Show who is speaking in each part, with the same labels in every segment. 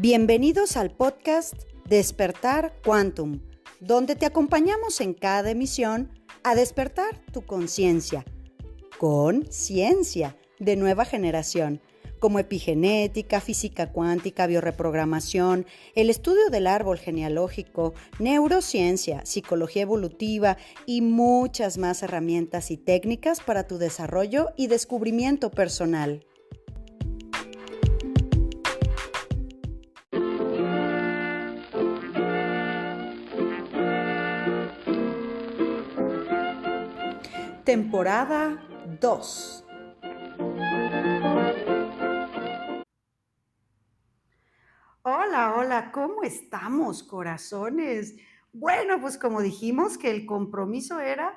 Speaker 1: Bienvenidos al podcast Despertar Quantum, donde te acompañamos en cada emisión a despertar tu conciencia con ciencia de nueva generación, como epigenética, física cuántica, biorreprogramación, el estudio del árbol genealógico, neurociencia, psicología evolutiva y muchas más herramientas y técnicas para tu desarrollo y descubrimiento personal. Temporada 2. Hola, ¿cómo estamos, corazones? Bueno, pues como dijimos que el compromiso era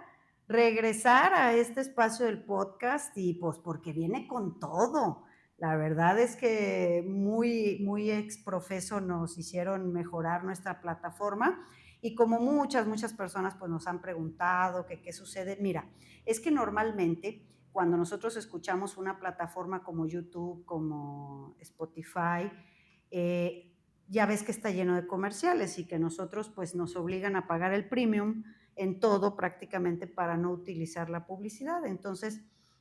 Speaker 1: regresar a este espacio del podcast y pues porque viene con todo. La verdad es que muy exprofeso nos hicieron mejorar nuestra plataforma y como muchas personas pues nos han preguntado que qué sucede. Mira, es que normalmente cuando nosotros escuchamos una plataforma como YouTube, como Spotify, ya ves que está lleno de comerciales y que nosotros pues nos obligan a pagar el premium en todo prácticamente para no utilizar la publicidad. Entonces,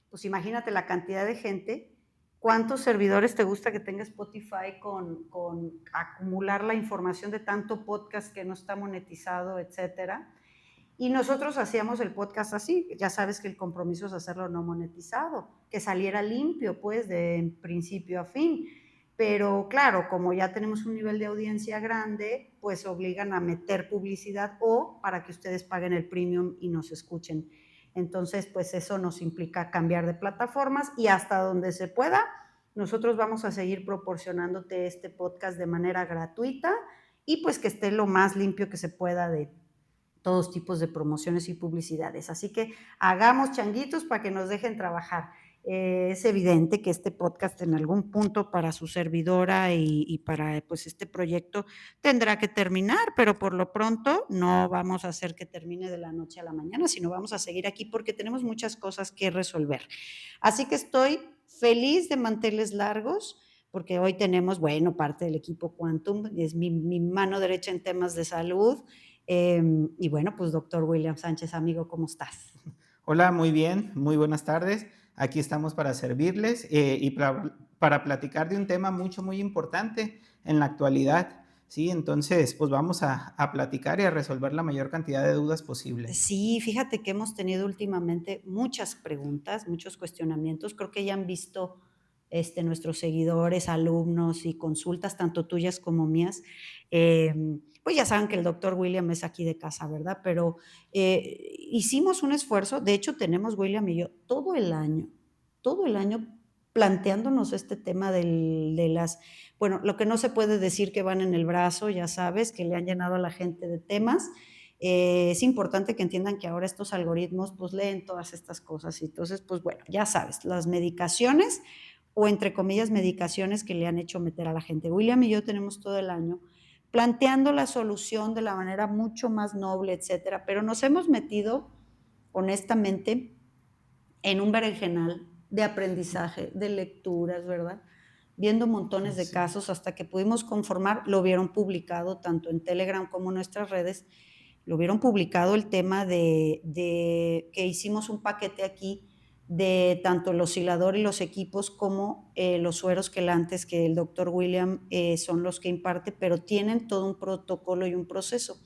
Speaker 1: pues imagínate la cantidad de gente, cuántos servidores te gusta que tenga Spotify con acumular la información de tanto podcast que no está monetizado, etcétera. Y nosotros hacíamos el podcast así, ya sabes que el compromiso es hacerlo no monetizado, que saliera limpio, pues, de principio a fin. Pero claro, como ya tenemos un nivel de audiencia grande, pues obligan a meter publicidad o para que ustedes paguen el premium y nos escuchen. Entonces, pues eso nos implica cambiar de plataformas y hasta donde se pueda, nosotros vamos a seguir proporcionándote este podcast de manera gratuita y pues que esté lo más limpio que se pueda de todos tipos de promociones y publicidades. Así que hagamos changuitos para que nos dejen trabajar. Es evidente que este podcast en algún punto para su servidora y para pues este proyecto tendrá que terminar, pero por lo pronto no vamos a hacer que termine de la noche a la mañana, sino vamos a seguir aquí porque tenemos muchas cosas que resolver. Así que estoy feliz de manteles largos porque hoy tenemos, bueno, parte del equipo Quantum, es mi mano derecha en temas de salud. Y bueno, pues doctor William Sánchez, amigo, ¿cómo estás?
Speaker 2: Hola, muy bien, muy buenas tardes. Aquí estamos para servirles y para platicar de un tema muy importante en la actualidad. Sí, entonces, pues vamos a platicar y a resolver la mayor cantidad de dudas posible.
Speaker 1: Sí, fíjate que hemos tenido últimamente muchas preguntas, muchos cuestionamientos. Creo que ya han visto nuestros seguidores, alumnos y consultas, tanto tuyas como mías. Pues ya saben que el doctor William es aquí de casa, ¿verdad? Pero hicimos un esfuerzo, de hecho tenemos William y yo todo el año planteándonos este tema de las, bueno, lo que no se puede decir que van en el brazo, ya sabes, que le han llenado a la gente de temas. Es importante que entiendan que ahora estos algoritmos pues leen todas estas cosas y entonces pues bueno, ya sabes, las medicaciones o entre comillas medicaciones que le han hecho meter a la gente. William y yo tenemos todo el año planteando la solución de la manera mucho más noble, etcétera, pero nos hemos metido honestamente en un berenjenal de aprendizaje, de lecturas, ¿verdad? Viendo montones de
Speaker 2: Sí.
Speaker 1: casos hasta que pudimos conformar, lo vieron publicado tanto en Telegram como en nuestras redes, lo vieron publicado el tema de que hicimos un paquete aquí de tanto el oscilador y los equipos como los sueros quelantes que el doctor William son los que imparte, pero tienen todo un protocolo y un proceso.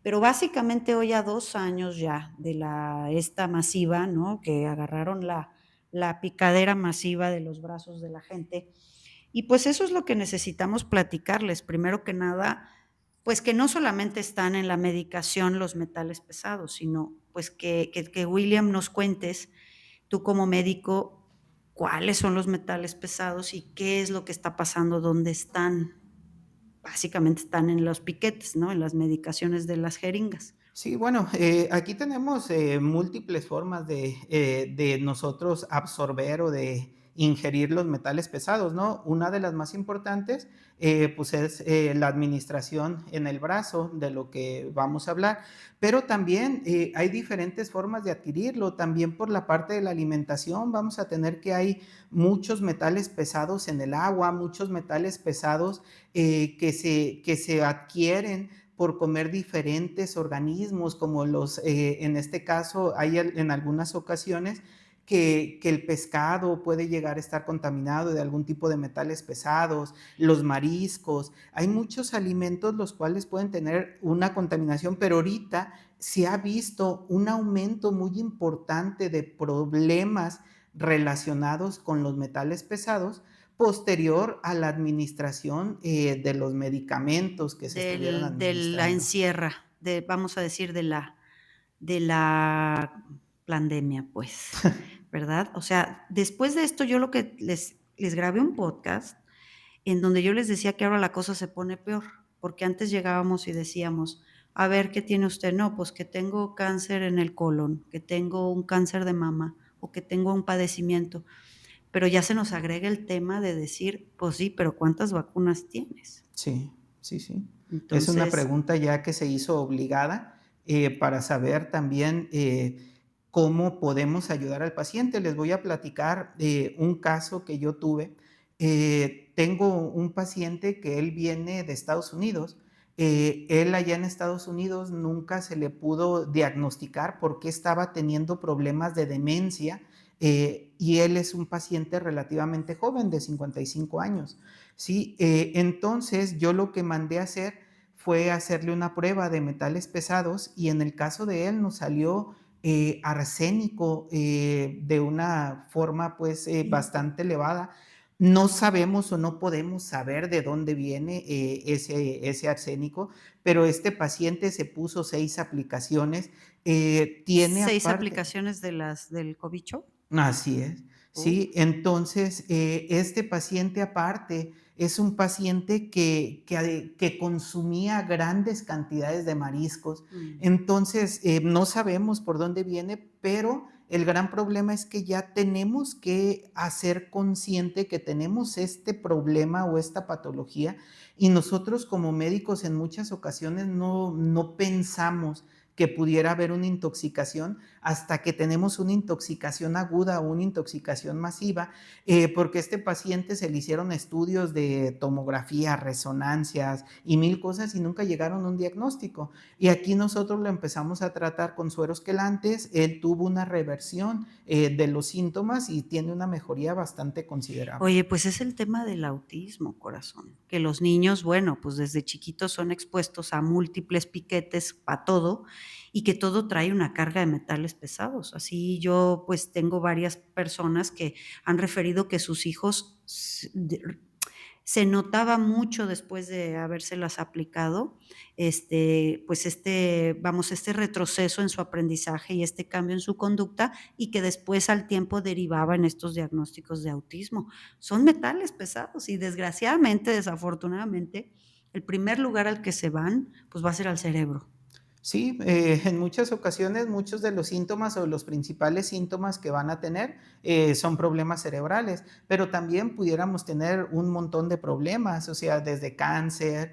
Speaker 1: Pero básicamente hoy a 2 años ya de esta masiva, ¿no? Que agarraron la picadera masiva de los brazos de la gente. Y pues eso es lo que necesitamos platicarles. Primero que nada, pues que no solamente están en la medicación los metales pesados, sino pues que William nos cuentes, tú como médico, cuáles son los metales pesados y qué es lo que está pasando, dónde están. Básicamente están en los piquetes, ¿no? En las medicaciones de las jeringas.
Speaker 2: Sí, bueno, aquí tenemos múltiples formas de nosotros absorber o de ingerir los metales pesados, ¿no? Una de las más importantes, pues es la administración en el brazo, de lo que vamos a hablar, pero también hay diferentes formas de adquirirlo, también por la parte de la alimentación vamos a tener que hay muchos metales pesados en el agua, muchos metales pesados que se adquieren por comer diferentes organismos, como en este caso hay en algunas ocasiones que el pescado puede llegar a estar contaminado de algún tipo de metales pesados, los mariscos, hay muchos alimentos los cuales pueden tener una contaminación, pero ahorita se ha visto un aumento muy importante de problemas relacionados con los metales pesados posterior a la administración de los medicamentos que se estuvieron
Speaker 1: De la
Speaker 2: administrando.
Speaker 1: encierra, vamos a decir, de la pandemia, pues, ¿verdad? O sea, después de esto, yo lo que les grabé un podcast en donde yo les decía que ahora la cosa se pone peor, porque antes llegábamos y decíamos, a ver, ¿qué tiene usted? No, pues que tengo cáncer en el colon, que tengo un cáncer de mama o que tengo un padecimiento, pero ya se nos agrega el tema de decir, pues sí, pero ¿cuántas vacunas tienes?
Speaker 2: Sí, sí, sí. Es una
Speaker 1: Entonces,
Speaker 2: pregunta ya que se hizo obligada para saber también cómo podemos ayudar al paciente. Les voy a platicar un caso que yo tuve. Tengo un paciente que él viene de Estados Unidos. Él allá en Estados Unidos nunca se le pudo diagnosticar porque estaba teniendo problemas de demencia y él es un paciente relativamente joven de 55 años. Sí, entonces yo lo que mandé a hacer fue hacerle una prueba de metales pesados y en el caso de él nos salió arsénico de una forma pues bastante elevada. No sabemos o no podemos saber de dónde viene ese arsénico, pero este paciente se puso 6 aplicaciones. Tiene
Speaker 1: 6
Speaker 2: aparte,
Speaker 1: aplicaciones de las del cobicho.
Speaker 2: así es,
Speaker 1: Oh,
Speaker 2: sí. Entonces, este paciente aparte es un paciente que consumía grandes cantidades de mariscos.
Speaker 1: mm.
Speaker 2: Entonces, no sabemos por dónde viene, pero el gran problema es que ya tenemos que hacer consciente que tenemos este problema o esta patología y nosotros como médicos en muchas ocasiones no pensamos que pudiera haber una intoxicación hasta que tenemos una intoxicación aguda o una intoxicación masiva, porque a este paciente se le hicieron estudios de tomografía, resonancias y mil cosas y nunca llegaron a un diagnóstico. Y aquí nosotros lo empezamos a tratar con sueros quelantes, él tuvo una reversión de los síntomas y tiene una mejoría bastante considerable.
Speaker 1: Oye, pues es el tema del autismo, corazón, que los niños, bueno, pues desde chiquitos son expuestos a múltiples piquetes, a todo, y que todo trae una carga de metales pesados. Así yo, pues tengo varias personas que han referido que sus hijos se notaba mucho después de habérselas aplicado, pues vamos, este retroceso en su aprendizaje y este cambio en su conducta, y que después al tiempo derivaba en estos diagnósticos de autismo. Son metales pesados y desgraciadamente, desafortunadamente, el primer lugar al que se van, pues va a ser al cerebro.
Speaker 2: Sí, en muchas ocasiones muchos de los síntomas o los principales síntomas que van a tener son problemas cerebrales, pero también pudiéramos tener un montón de problemas, o sea, desde cáncer,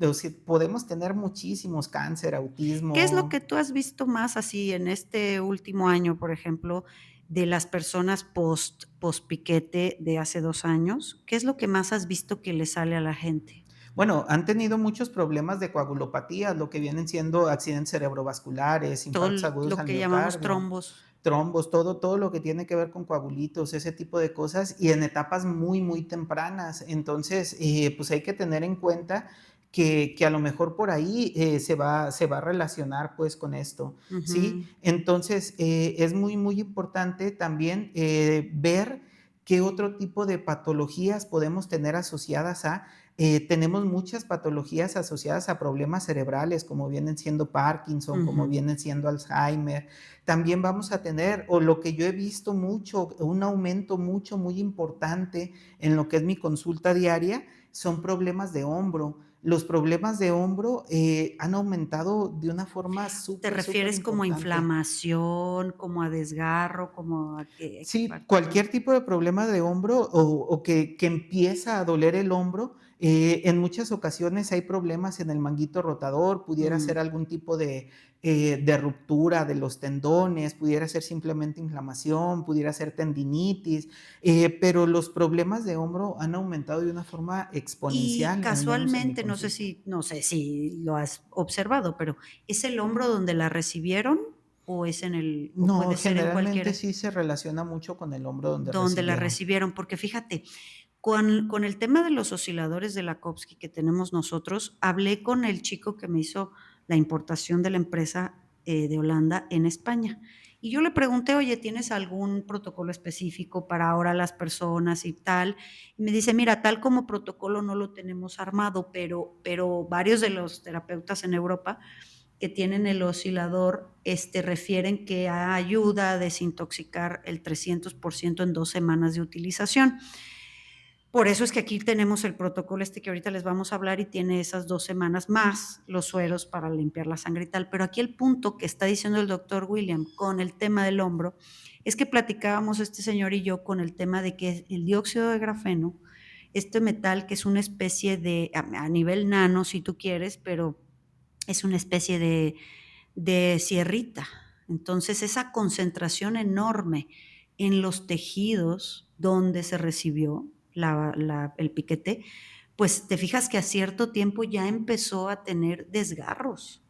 Speaker 2: o sea, podemos tener muchísimos cáncer,
Speaker 1: ¿Qué es lo que
Speaker 2: autismo.
Speaker 1: tú has visto más así en este último año, por ejemplo, de las personas post piquete de hace 2 años? ¿Qué es lo que más has visto que le sale a la gente?
Speaker 2: Bueno, han tenido muchos problemas de coagulopatía, lo que vienen siendo accidentes cerebrovasculares,
Speaker 1: Todo
Speaker 2: infartos agudos
Speaker 1: lo
Speaker 2: al
Speaker 1: que llamamos
Speaker 2: miocardio,
Speaker 1: trombos.
Speaker 2: trombos, todo lo que tiene que ver con coagulitos, ese tipo de cosas, y en etapas muy tempranas. Entonces, pues hay que tener en cuenta que a lo mejor por ahí se va a relacionar pues con esto, ¿sí?
Speaker 1: Ujú.
Speaker 2: Entonces, es muy importante también ver qué otro tipo de patologías podemos tener asociadas a tenemos muchas patologías asociadas a problemas cerebrales, como vienen siendo Parkinson, como
Speaker 1: Ujú.
Speaker 2: vienen siendo Alzheimer. También vamos a tener, o lo que yo he visto mucho, un aumento muy importante en lo que es mi consulta diaria, son problemas de hombro. los problemas de hombro han aumentado de una forma
Speaker 1: ¿Te
Speaker 2: súper, súper
Speaker 1: refieres como a
Speaker 2: importante.
Speaker 1: inflamación, como a desgarro, como a qué
Speaker 2: Sí,
Speaker 1: parte?
Speaker 2: cualquier tipo de problema de hombro o que empieza a doler el hombro, en muchas ocasiones hay problemas en el manguito rotador, pudiera ser
Speaker 1: Mm.
Speaker 2: algún tipo de ruptura de los tendones, pudiera ser simplemente inflamación, pudiera ser tendinitis, pero los problemas de hombro han aumentado de una forma
Speaker 1: Y
Speaker 2: exponencial, al menos en mi
Speaker 1: casualmente,
Speaker 2: consulta.
Speaker 1: no sé si lo has observado, pero, ¿es el hombro donde la recibieron o es en el o
Speaker 2: No,
Speaker 1: puede ser en
Speaker 2: generalmente
Speaker 1: cualquiera?
Speaker 2: sí se relaciona mucho con el hombro donde
Speaker 1: Donde la
Speaker 2: recibieron.
Speaker 1: recibieron, porque fíjate, con el tema de los osciladores de Lakowski que tenemos nosotros, hablé con el chico que me hizo la importación de la empresa, de Holanda en España. Y yo le pregunté: "Oye, ¿tienes algún protocolo específico para ahora las personas y tal?". Y me dice: "Mira, tal como protocolo no lo tenemos armado, pero varios de los terapeutas en Europa que tienen el oscilador, refieren que ayuda a desintoxicar el 300% en 2 semanas de utilización. Por eso es que aquí tenemos el protocolo que ahorita les vamos a hablar y tiene esas 2 semanas más los sueros para limpiar la sangre y tal. Pero aquí el punto que está diciendo el doctor William con el tema del hombro es que platicábamos este señor y yo con el tema de que el dióxido de grafeno, este metal que es una especie de, a nivel nano, si tú quieres, pero es una especie de sierrita. Entonces, esa concentración enorme en los tejidos donde se recibió el piquete, pues te fijas que a cierto tiempo ya empezó a tener desgarros,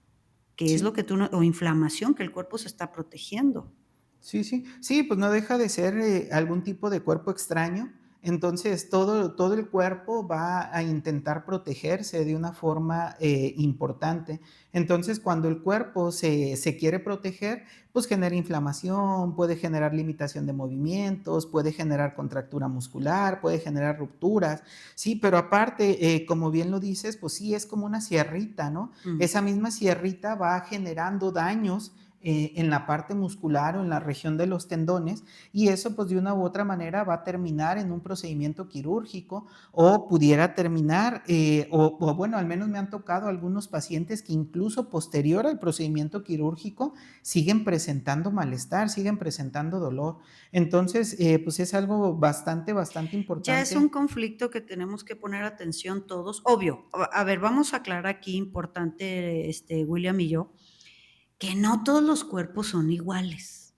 Speaker 1: que es lo
Speaker 2: Sí.
Speaker 1: que tú no, o inflamación, que el cuerpo se está protegiendo.
Speaker 2: Sí, sí. Sí, pues no deja de ser, algún tipo de cuerpo extraño. Entonces, todo el cuerpo va a intentar protegerse de una forma, importante. Entonces, cuando el cuerpo se quiere proteger, pues genera inflamación, puede generar limitación de movimientos, puede generar contractura muscular, puede generar rupturas. Sí, pero aparte, como bien lo dices, pues sí, es como una sierrita, ¿no?
Speaker 1: Mm.
Speaker 2: Esa misma sierrita va generando daños en la parte muscular o en la región de los tendones y eso pues de una u otra manera va a terminar en un procedimiento quirúrgico o pudiera terminar, o bueno, al menos me han tocado algunos pacientes que incluso posterior al procedimiento quirúrgico siguen presentando malestar, siguen presentando dolor. Entonces, pues es algo bastante, bastante
Speaker 1: Ya es un
Speaker 2: importante.
Speaker 1: conflicto que tenemos que poner atención todos. Obvio, a ver, vamos a aclarar aquí, importante, William y yo, que no todos los cuerpos son iguales.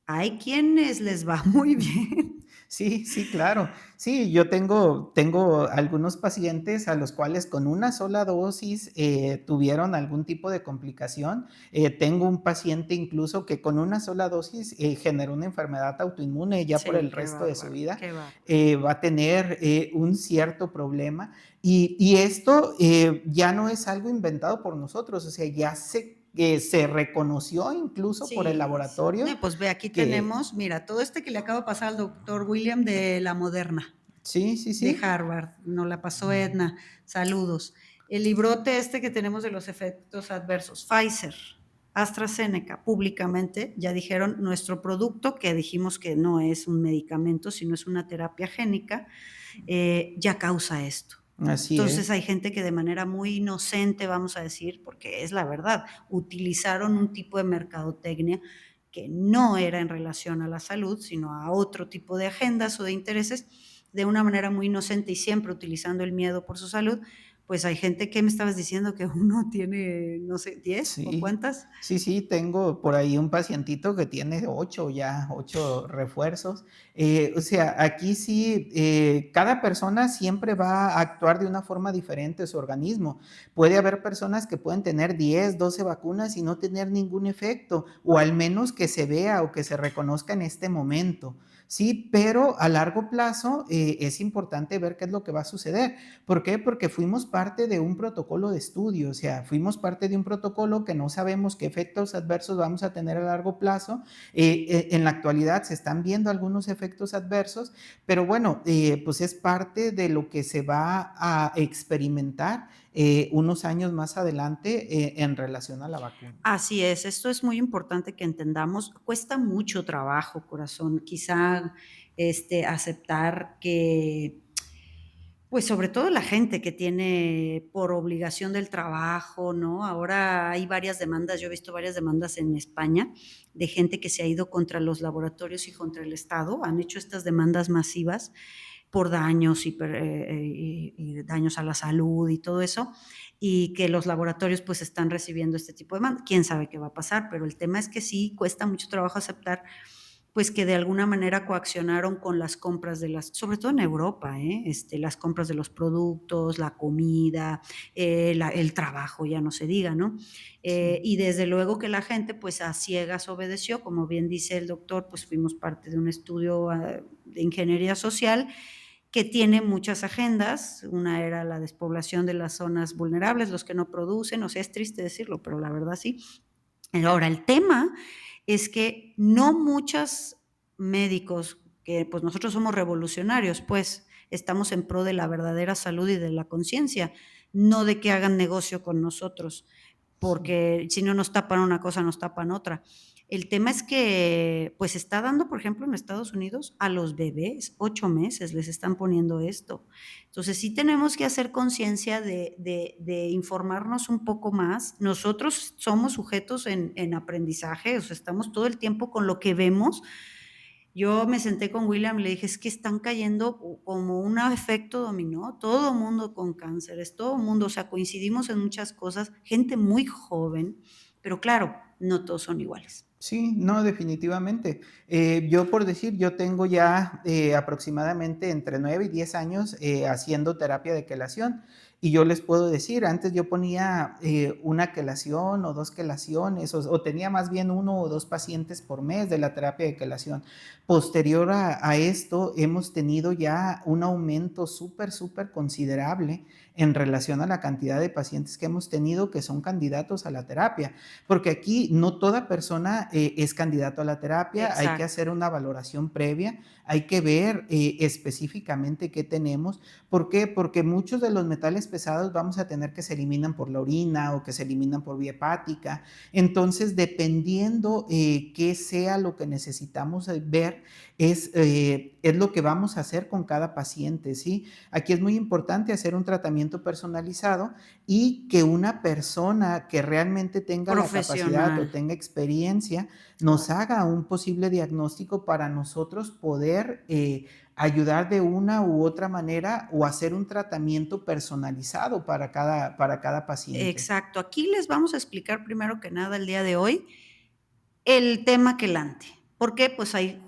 Speaker 1: Hay quienes les va muy bien.
Speaker 2: Sí, sí, claro. Sí, yo tengo algunos pacientes a los cuales con una sola dosis, tuvieron algún tipo de complicación. Tengo un paciente incluso que con una sola dosis, generó una enfermedad autoinmune ya por
Speaker 1: Sí,
Speaker 2: el resto de su vida,
Speaker 1: qué bárbaro.
Speaker 2: va a tener, un cierto problema. Y esto, ya no es algo inventado por nosotros, o sea, ya se reconoció incluso por el
Speaker 1: Sí, sí.
Speaker 2: laboratorio
Speaker 1: No, pues ve, aquí
Speaker 2: que
Speaker 1: tenemos, mira, todo que le acaba de pasar al doctor William de la Moderna,
Speaker 2: sí, sí,
Speaker 1: de
Speaker 2: sí.
Speaker 1: Harvard, nos la pasó Edna, saludos. El librote que tenemos de los efectos adversos, Pfizer, AstraZeneca, públicamente ya dijeron nuestro producto, que dijimos que no es un medicamento, sino es una terapia génica, ya causa esto.
Speaker 2: Así
Speaker 1: Entonces
Speaker 2: es.
Speaker 1: hay gente que de manera muy inocente, vamos a decir, porque es la verdad, utilizaron un tipo de mercadotecnia que no era en relación a la salud, sino a otro tipo de agendas o de intereses, de una manera muy inocente y siempre utilizando el miedo por su salud. Pues hay gente que me estabas diciendo que uno tiene, no sé, 10 o
Speaker 2: Sí,
Speaker 1: cuántas.
Speaker 2: sí, sí, tengo por ahí un pacientito que tiene 8 ya, 8 refuerzos. O sea, aquí sí, cada persona siempre va a actuar de una forma diferente su organismo. Puede haber personas que pueden tener 10, 12 vacunas y no tener ningún efecto, o al menos que se vea o que se reconozca en este momento. Sí, pero a largo plazo es importante ver qué es lo que va a suceder. ¿Por qué? Porque fuimos parte de un protocolo de estudio, o sea, fuimos parte de un protocolo que no sabemos qué efectos adversos vamos a tener a largo plazo. En la actualidad se están viendo algunos efectos adversos, pero bueno, pues es parte de lo que se va a experimentar unos años más adelante en relación a la vacuna.
Speaker 1: Así es, esto es muy importante que entendamos. Cuesta mucho trabajo, corazón, quizá aceptar que Pues, sobre todo la gente que tiene por obligación del trabajo, ¿no? Ahora hay varias demandas, yo he visto varias demandas en España de gente que se ha ido contra los laboratorios y contra el Estado, han hecho estas demandas masivas por daños y daños a la salud y todo eso, y que los laboratorios, pues, están recibiendo este tipo de demandas. Quién sabe qué va a pasar, pero el tema es que sí cuesta mucho trabajo aceptar, pues, que de alguna manera coaccionaron con las compras de las sobre todo en Europa, las compras de los productos, la comida, el trabajo, ya no se diga, ¿no?
Speaker 2: Sí.
Speaker 1: Y desde luego que la gente, pues, a ciegas obedeció, como bien dice el doctor, pues, fuimos parte de un estudio, de ingeniería social que tiene muchas agendas. Una era la despoblación de las zonas vulnerables, los que no producen, o sea, es triste decirlo, pero la verdad sí. Ahora, el tema es que no muchos médicos, que pues nosotros somos revolucionarios, pues estamos en pro de la verdadera salud y de la conciencia, no de que hagan negocio con nosotros,
Speaker 2: Sí.
Speaker 1: porque si no nos tapan una cosa, nos tapan otra. El tema es que, pues, está dando, por ejemplo, en Estados Unidos, a los bebés, 8 meses les están poniendo esto. Entonces, sí tenemos que hacer conciencia de informarnos un poco más. Nosotros somos sujetos en aprendizaje, o sea, estamos todo el tiempo con lo que vemos. Yo me senté con William y le dije: "Es que están cayendo como un efecto dominó, todo mundo con cánceres, todo mundo, o sea, coincidimos en muchas cosas, gente muy joven, pero claro, no todos son iguales".
Speaker 2: Sí, no, definitivamente. Yo por decir, yo tengo ya aproximadamente entre 9 y 10 años haciendo terapia de quelación y yo les puedo decir, antes yo ponía una quelación o 2 quelaciones o tenía más bien 1 o 2 pacientes por mes de la terapia de quelación. Posterior a esto, hemos tenido ya un aumento súper, súper considerable en relación a la cantidad de pacientes que hemos tenido que son candidatos a la terapia. Porque aquí no toda persona es candidato a la terapia, hay que
Speaker 1: Exacto,
Speaker 2: hacer una valoración previa, hay que ver específicamente qué tenemos. ¿Por qué? Porque muchos de los metales pesados vamos a tener que se eliminan por la orina o que se eliminan por vía hepática. Entonces, dependiendo qué sea lo que necesitamos ver, es lo que vamos a hacer con cada paciente, ¿sí? Aquí es muy importante hacer un tratamiento personalizado y que una persona que realmente tenga la capacidad o
Speaker 1: profesional,
Speaker 2: tenga experiencia nos
Speaker 1: claro.
Speaker 2: haga un posible diagnóstico para nosotros poder ayudar de una u otra manera o hacer un tratamiento personalizado para cada paciente.
Speaker 1: Exacto. Aquí les vamos a explicar primero que nada el día de hoy el tema quelante. ¿Por qué? Pues hay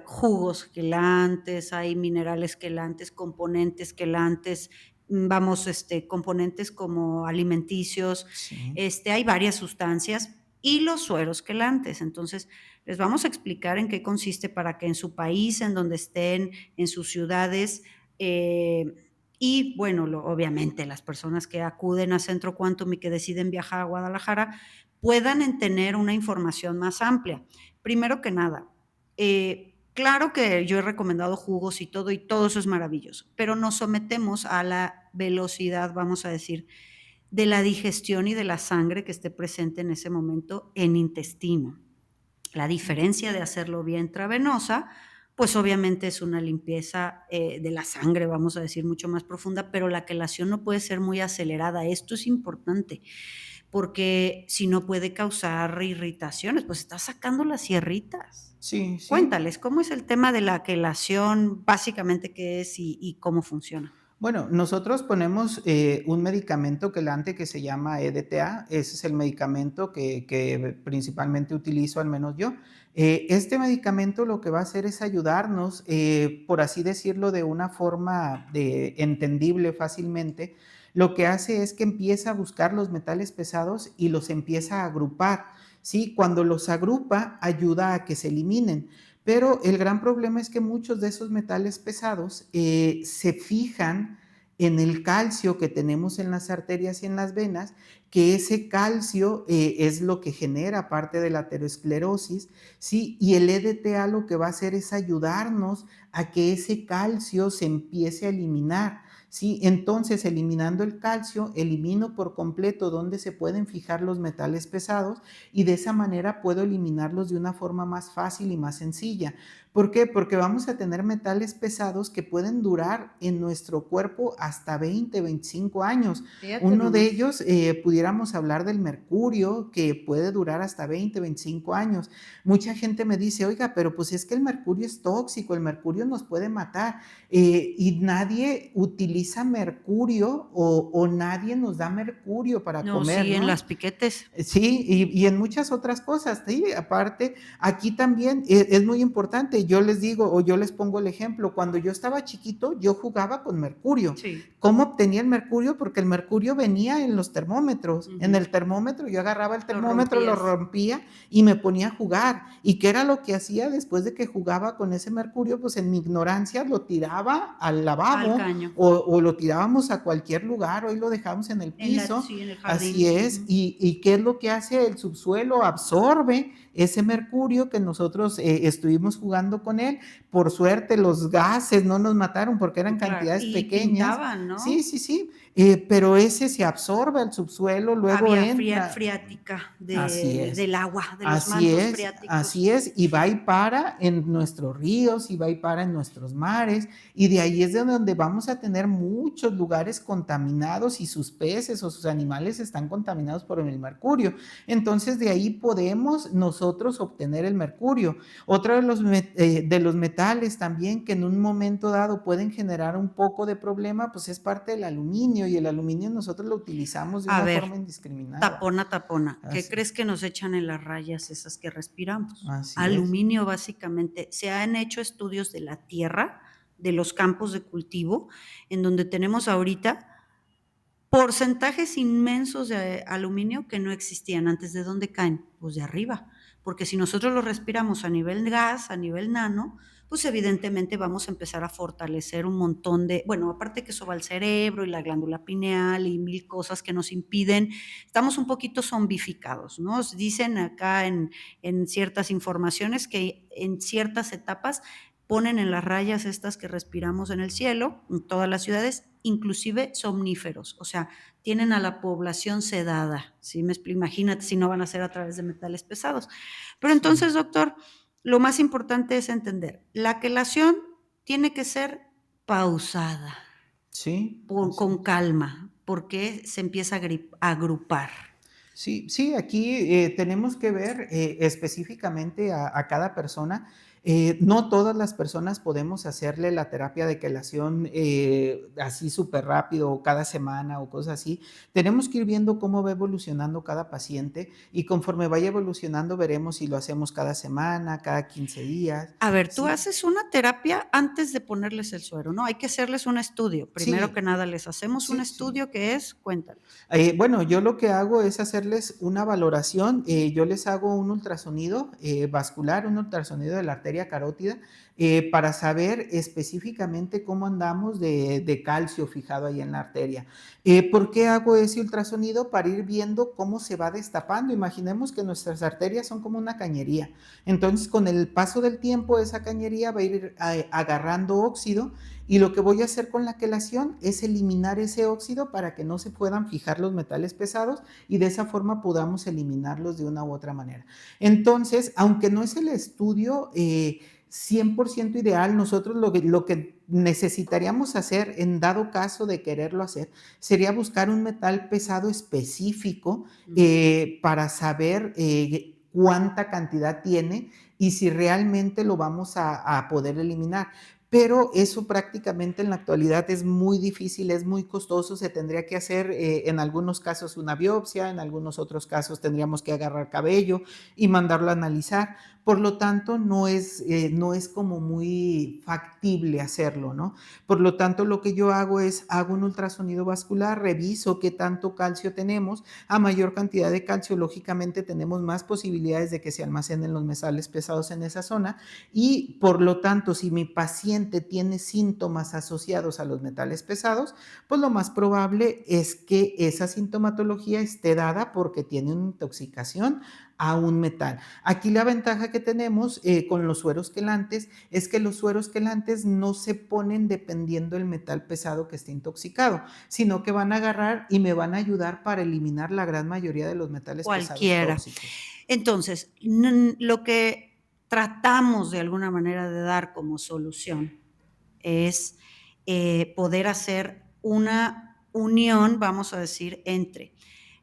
Speaker 1: jugos quelantes, hay minerales quelantes, componentes quelantes, vamos, componentes como alimenticios,
Speaker 2: Sí,
Speaker 1: hay varias sustancias y los sueros quelantes. Entonces, les vamos a explicar en qué consiste para que en su país, en donde estén, en sus ciudades, eh, y bueno, obviamente las personas que acuden a Centro Quantum y que deciden viajar a Guadalajara, puedan tener una información más amplia. Primero que nada, claro que yo he recomendado jugos y todo eso es maravilloso, pero nos sometemos a la velocidad, vamos a decir, de la digestión y de la sangre que esté presente en ese momento en intestino. La diferencia de hacerlo vía intravenosa, pues obviamente es una limpieza de la sangre, vamos a decir, mucho más profunda, pero la quelación no puede ser muy acelerada. Esto es importante porque si no puede causar irritaciones, pues estás sacando las sierritas.
Speaker 2: sí, sí.
Speaker 1: Cuéntales, ¿cómo es el tema de la quelación? Básicamente, ¿qué es y cómo funciona?
Speaker 2: Bueno, nosotros ponemos un medicamento quelante que se llama EDTA. Ese es el medicamento que principalmente utilizo, al menos yo. Este medicamento lo que va a hacer es ayudarnos, por así decirlo, de una forma entendible fácilmente. Lo que hace es que empieza a buscar los metales pesados y los empieza a agrupar. ¿Sí? Cuando los agrupa, ayuda a que se eliminen. Pero el gran problema es que muchos de esos metales pesados se fijan en el calcio que tenemos en las arterias y en las venas que ese calcio es lo que genera parte de la aterosclerosis, ¿sí? Y el EDTA lo que va a hacer es ayudarnos a que ese calcio se empiece a eliminar. Sí, entonces eliminando el calcio, elimino por completo donde se pueden fijar los metales pesados y de esa manera puedo eliminarlos de una forma más fácil y más sencilla. ¿Por qué? Porque vamos a tener metales pesados que pueden durar en nuestro cuerpo hasta 20, 25 años.
Speaker 1: Fíjate
Speaker 2: Uno de
Speaker 1: nomás.
Speaker 2: ellos, pudiéramos hablar del mercurio, que puede durar hasta 20, 25 años. Mucha gente me dice, oiga, pero pues es que el mercurio es tóxico, el mercurio nos puede matar. Y nadie utiliza mercurio o nadie nos da mercurio para
Speaker 1: No,
Speaker 2: comer,
Speaker 1: sí, en
Speaker 2: ¿no?
Speaker 1: las piquetes.
Speaker 2: Sí, y en muchas otras cosas, sí, aparte, aquí también es muy importante, yo les digo o yo les pongo el ejemplo, cuando yo estaba chiquito, yo jugaba con mercurio.
Speaker 1: Sí.
Speaker 2: ¿Cómo obtenía el mercurio? Porque el mercurio venía en los termómetros. En
Speaker 1: Ujú.
Speaker 2: el termómetro yo agarraba el
Speaker 1: Lo
Speaker 2: termómetro, lo
Speaker 1: rompías
Speaker 2: rompía y me ponía a jugar. ¿Y qué era lo que hacía después de que jugaba con ese mercurio? Pues en mi ignorancia lo tiraba al
Speaker 1: al
Speaker 2: lavabo
Speaker 1: caño.
Speaker 2: o lo tirábamos a cualquier lugar, hoy lo dejábamos en el piso.
Speaker 1: Sí, en el
Speaker 2: Así
Speaker 1: jardín.
Speaker 2: es,
Speaker 1: Ujú.
Speaker 2: y ¿qué es lo que hace el subsuelo? Absorbe ese mercurio que nosotros estuvimos jugando con él. Por suerte los gases no nos mataron porque eran
Speaker 1: Claro.
Speaker 2: cantidades
Speaker 1: Y
Speaker 2: pequeñas.
Speaker 1: pintaban,
Speaker 2: Sí,
Speaker 1: ¿no?
Speaker 2: sí, sí, pero ese se absorbe al subsuelo, luego
Speaker 1: Había
Speaker 2: entra.
Speaker 1: friática
Speaker 2: Así es.
Speaker 1: del agua, de los mantos freáticos.
Speaker 2: Así es, y va y para en nuestros ríos, y va y para en nuestros mares, y de ahí es de donde vamos a tener muchos lugares contaminados y sus peces o sus animales están contaminados por el mercurio. Entonces de ahí podemos nosotros obtener el mercurio. Otro de los metales también que en un momento dado pueden generar un poco de problema, pues es parte del aluminio, y el aluminio nosotros lo utilizamos de
Speaker 1: A
Speaker 2: una
Speaker 1: ver,
Speaker 2: forma indiscriminada.
Speaker 1: tapona, tapona. ¿Qué
Speaker 2: Así,
Speaker 1: crees que nos echan en las rayas esas que respiramos?
Speaker 2: así es.
Speaker 1: Aluminio, básicamente. Se han hecho estudios de la tierra, de los campos de cultivo, en donde tenemos ahorita porcentajes inmensos de aluminio que no existían antes. ¿De dónde caen? Pues de arriba. Porque si nosotros lo respiramos a nivel gas, a nivel nano, pues evidentemente vamos a empezar a fortalecer un montón de, bueno, aparte que eso va al cerebro y la glándula pineal y mil cosas que nos impiden, estamos un poquito zombificados, ¿no? Dicen acá en ciertas informaciones que en ciertas etapas ponen en las rayas estas que respiramos en el cielo, en todas las ciudades, inclusive somníferos, o sea, tienen a la población sedada, ¿sí? Imagínate si no van a ser a través de metales pesados. Pero
Speaker 2: Sí,
Speaker 1: entonces, doctor, lo más importante es entender, la quelación tiene que ser pausada,
Speaker 2: sí, así
Speaker 1: con
Speaker 2: es.
Speaker 1: calma, porque se empieza a agrupar.
Speaker 2: Sí, sí, aquí tenemos que ver específicamente a cada persona. No todas las personas podemos hacerle la terapia de quelación así súper rápido o cada semana o cosas así. Tenemos que ir viendo cómo va evolucionando cada paciente y conforme vaya evolucionando veremos si lo hacemos cada semana, cada 15 días.
Speaker 1: A ver, tú
Speaker 2: Sí,
Speaker 1: haces una terapia antes de ponerles el suero, ¿no? Hay que hacerles un estudio. Primero que
Speaker 2: sí,
Speaker 1: nada, les hacemos un
Speaker 2: sí, sí.
Speaker 1: estudio que es, cuéntales.
Speaker 2: Bueno, yo lo que hago es hacerles una valoración, yo les hago un ultrasonido vascular, un ultrasonido de la arteria carótida, para saber específicamente cómo andamos de calcio fijado ahí en la arteria. ¿Por qué hago ese ultrasonido? Para ir viendo cómo se va destapando. Imaginemos que nuestras arterias son como una cañería. Entonces, con el paso del tiempo, esa cañería va a ir agarrando óxido y lo que voy a hacer con la quelación es eliminar ese óxido para que no se puedan fijar los metales pesados y de esa forma podamos eliminarlos de una u otra manera. Entonces, aunque no es el estudio 100% ideal, nosotros lo que necesitaríamos hacer en dado caso de quererlo hacer sería buscar un metal pesado específico para saber cuánta cantidad tiene y si realmente lo vamos a poder eliminar. Pero eso prácticamente en la actualidad es muy difícil, es muy costoso, se tendría que hacer en algunos casos una biopsia, en algunos otros casos tendríamos que agarrar cabello y mandarlo a analizar. por lo tanto no es como muy factible hacerlo, ¿no? Por lo tanto, lo que yo hago es, hago un ultrasonido vascular, reviso qué tanto calcio tenemos. A mayor cantidad de calcio, lógicamente tenemos más posibilidades de que se almacenen los metales pesados en esa zona y por lo tanto, si mi paciente tiene síntomas asociados a los metales pesados, pues lo más probable es que esa sintomatología esté dada porque tiene una intoxicación a un metal. Aquí la ventaja que tenemos con los sueros quelantes es que los sueros quelantes no se ponen dependiendo del metal pesado que esté intoxicado, sino que van a agarrar y me van a ayudar para eliminar la gran mayoría de los metales pesados
Speaker 1: Cualquiera.
Speaker 2: tóxicos.
Speaker 1: Entonces, lo que tratamos de alguna manera de dar como solución es poder hacer una unión, vamos a decir, entre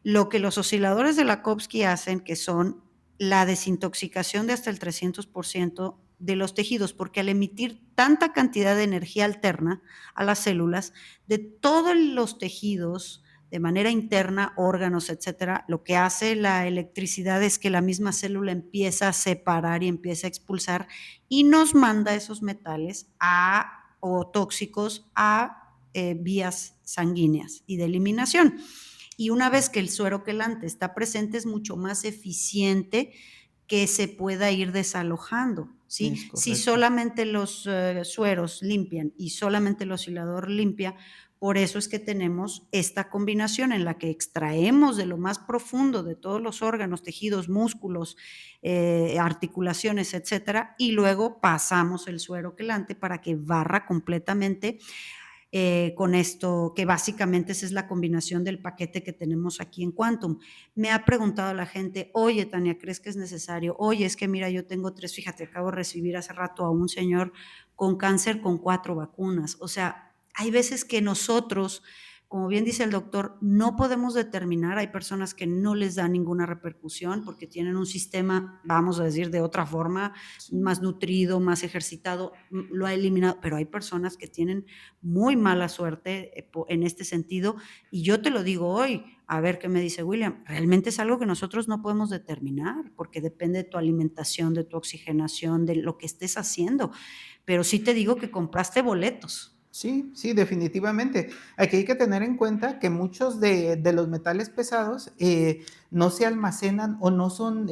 Speaker 1: lo que los osciladores de Lakhovsky hacen, que son la desintoxicación de hasta el 300% de los tejidos, porque al emitir tanta cantidad de energía alterna a las células, de todos los tejidos, de manera interna, órganos, etcétera, lo que hace la electricidad es que la misma célula empieza a separar y empieza a expulsar y nos manda esos metales o tóxicos a vías sanguíneas y de eliminación. Y una vez que el suero quelante está presente, es mucho más eficiente que se pueda ir desalojando. ¿Sí?
Speaker 2: Es
Speaker 1: Si
Speaker 2: correcto.
Speaker 1: solamente los sueros limpian y solamente el oscilador limpia, por eso es que tenemos esta combinación en la que extraemos de lo más profundo de todos los órganos, tejidos, músculos, articulaciones, etcétera, y luego pasamos el suero quelante para que barra completamente con esto, que básicamente esa es la combinación del paquete que tenemos aquí en Quantum. Me ha preguntado la gente, oye, Tania, ¿crees que es necesario? Oye, es que mira, yo tengo 3, fíjate, acabo de recibir hace rato a un señor con cáncer con 4 vacunas. O sea, hay veces que nosotros, como bien dice el doctor, no podemos determinar, hay personas que no les da ninguna repercusión porque tienen un sistema, vamos a decir, de otra forma,
Speaker 2: Sí.
Speaker 1: más nutrido, más ejercitado, lo ha eliminado, pero hay personas que tienen muy mala suerte en este sentido. Y yo te lo digo hoy, a ver qué me dice William, realmente es algo que nosotros no podemos determinar porque depende de tu alimentación, de tu oxigenación, de lo que estés haciendo. Pero sí te digo que compraste boletos.
Speaker 2: Sí, sí, definitivamente. Aquí hay que tener en cuenta que muchos de los metales pesados no se almacenan o no son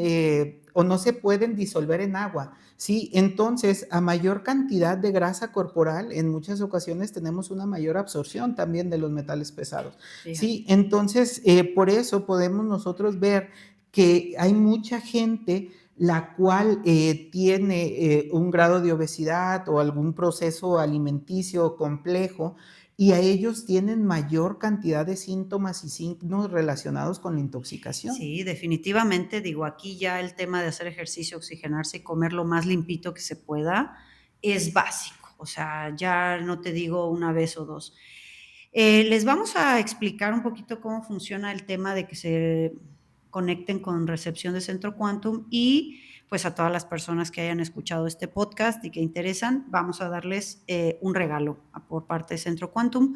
Speaker 2: o no se pueden disolver en agua. Sí, entonces a mayor cantidad de grasa corporal, en muchas ocasiones tenemos una mayor absorción también de los metales pesados.
Speaker 1: Fíjate.
Speaker 2: Sí, entonces por eso podemos nosotros ver que hay mucha gente la cual tiene un grado de obesidad o algún proceso alimenticio complejo y a ellos tienen mayor cantidad de síntomas y signos relacionados con la intoxicación.
Speaker 1: Sí, definitivamente, digo, aquí ya el tema de hacer ejercicio, oxigenarse y comer lo más limpito que se pueda es básico. O sea, ya no te digo una vez o dos. Les vamos a explicar un poquito cómo funciona el tema de que se conecten con recepción de Centro Quantum y pues a todas las personas que hayan escuchado este podcast y que interesan, vamos a darles un regalo por parte de Centro Quantum.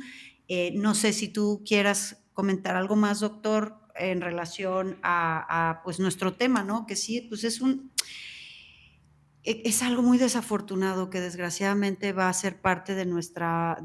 Speaker 1: No sé si tú quieras comentar algo más, doctor, en relación a pues nuestro tema, ¿no? Que sí, pues es algo muy desafortunado que desgraciadamente va a ser parte de nuestra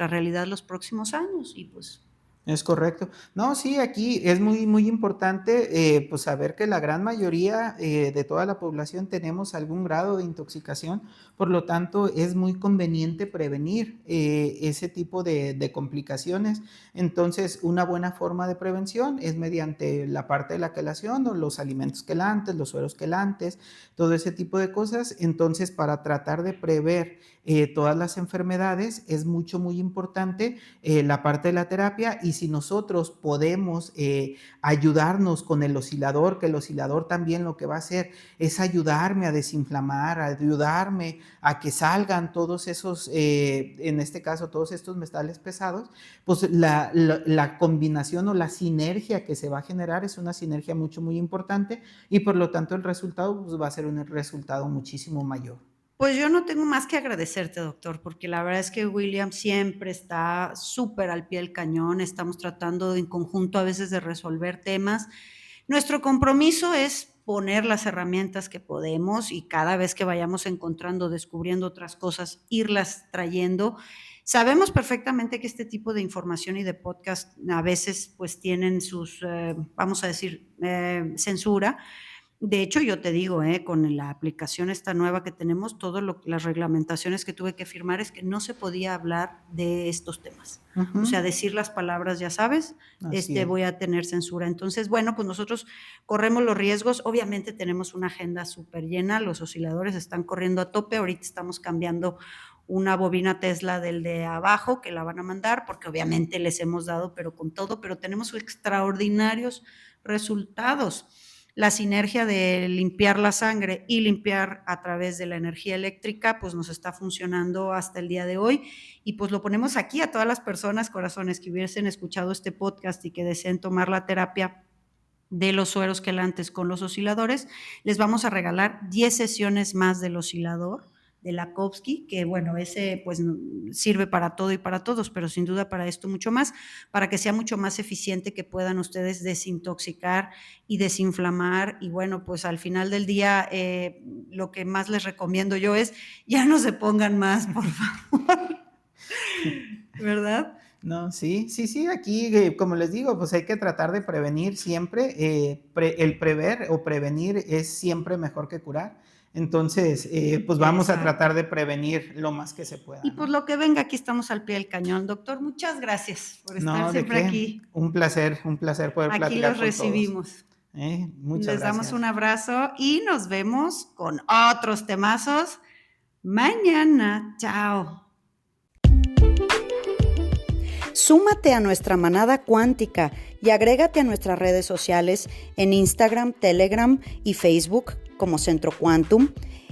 Speaker 1: realidad los próximos años y pues
Speaker 2: Es correcto. No, sí, aquí es muy importante pues saber que la gran mayoría de toda la población tenemos algún grado de intoxicación, por lo tanto es muy conveniente prevenir ese tipo de complicaciones. Entonces, una buena forma de prevención es mediante la parte de la quelación o los alimentos quelantes, los sueros quelantes, todo ese tipo de cosas. Entonces, para tratar de prever todas las enfermedades es muy importante la parte de la terapia y si nosotros podemos ayudarnos con el oscilador, que el oscilador también lo que va a hacer es ayudarme a desinflamar, a ayudarme a que salgan todos esos, en este caso, todos estos metales pesados, pues la combinación o la sinergia que se va a generar es una sinergia muy importante y por lo tanto el resultado pues, va a ser un resultado muchísimo mayor.
Speaker 1: pues yo no tengo más que agradecerte, doctor, porque la verdad es que William siempre está súper al pie del cañón, estamos tratando en conjunto a veces de resolver temas. Nuestro compromiso es poner las herramientas que podemos y cada vez que vayamos encontrando, descubriendo otras cosas, irlas trayendo. Sabemos perfectamente que este tipo de información y de podcast a veces pues tienen sus, vamos a decir, censura. De hecho, yo te digo, con la aplicación esta nueva que tenemos, las reglamentaciones que tuve que firmar es que no se podía hablar de estos temas. O sea, decir las palabras, ya sabes, voy a tener censura. Entonces, bueno, pues nosotros corremos los riesgos. Obviamente tenemos una agenda súper llena, los osciladores están corriendo a tope. Ahorita estamos cambiando una bobina Tesla del de abajo que la van a mandar, porque obviamente les hemos dado, pero con todo, pero tenemos extraordinarios resultados. La sinergia de limpiar la sangre y limpiar a través de la energía eléctrica, pues nos está funcionando hasta el día de hoy y pues lo ponemos aquí a todas las personas, corazones, que hubiesen escuchado este podcast y que deseen tomar la terapia de los sueros quelantes con los osciladores. Les vamos a regalar 10 sesiones más del oscilador de Lakowski, que bueno, ese pues sirve para todo y para todos, pero sin duda para esto mucho más, para que sea mucho más eficiente, que puedan ustedes desintoxicar y desinflamar. Y bueno, pues al final del día lo que más les recomiendo yo es ya no se pongan más, por favor. ¿Verdad?
Speaker 2: No, sí, aquí, como les digo, pues hay que tratar de prevenir siempre. El prever o prevenir es siempre mejor que curar. Entonces, pues vamos a tratar de prevenir lo más que se pueda.
Speaker 1: Y pues lo que venga, aquí estamos al pie del cañón. Doctor, muchas gracias por estar siempre aquí.
Speaker 2: Un placer poder platicar
Speaker 1: aquí los recibimos.
Speaker 2: Muchas gracias.
Speaker 1: Les damos un abrazo y nos vemos con otros temazos mañana. Chao. Súmate a nuestra manada cuántica y agrégate a nuestras redes sociales en Instagram, Telegram y Facebook como Centro Quantum.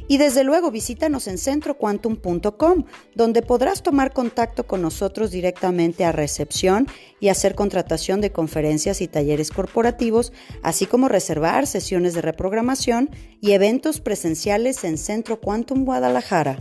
Speaker 1: Y desde luego visítanos en centroquantum.com, donde podrás tomar contacto con nosotros directamente a recepción y hacer contratación de conferencias y talleres corporativos, así como reservar sesiones de reprogramación y eventos presenciales en Centro Quantum Guadalajara.